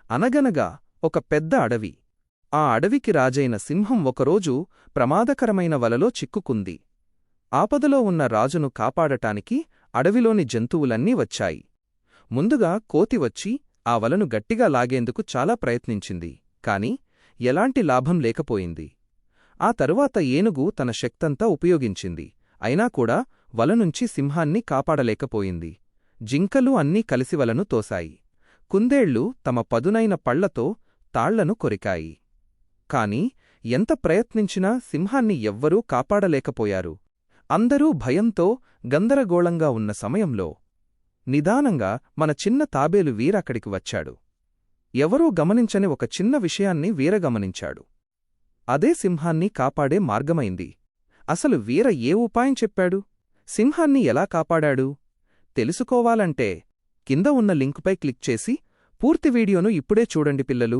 అనగనగా ఒక పెద్ద అడవి. ఆ అడవికి రాజైన సింహం ఒకరోజు ప్రమాదకరమైన వలలో చిక్కుకుంది. ఆపదలో ఉన్న రాజును కాపాడటానికి అడవిలోని జంతువులన్నీ వచ్చాయి. ముందుగా కోతి వచ్చి ఆ వలను గట్టిగా లాగేందుకు చాలా ప్రయత్నించింది, కాని ఎలాంటి లాభం లేకపోయింది. ఆ తరువాత ఏనుగు తన శక్తంతా ఉపయోగించింది, అయినా కూడా వలనుంచి సింహాన్ని కాపాడలేకపోయింది. జింకలు అన్నీ కలిసి వలను తోశాయి. కుందేళ్లు తమ పదునైన పళ్లతో తాళ్లను కొరికాయి. కాని ఎంత ప్రయత్నించినా సింహాన్ని ఎవ్వరూ కాపాడలేకపోయారు. అందరూ భయంతో గందరగోళంగా ఉన్న సమయంలో నిదానంగా మన చిన్న తాబేలు వీరక్కడికి వచ్చాడు. ఎవరూ గమనించని ఒక చిన్న విషయాన్ని వీర గమనించాడు. అదే సింహాన్ని కాపాడే మార్గమైంది. అసలు వీర ఏ ఉపాయం చెప్పాడు? సింహాన్ని ఎలా కాపాడాడు? తెలుసుకోవాలంటే కింద ఉన్న లింకుపై క్లిక్ చేసి పూర్తి వీడియోను ఇప్పుడే చూడండి పిల్లలు.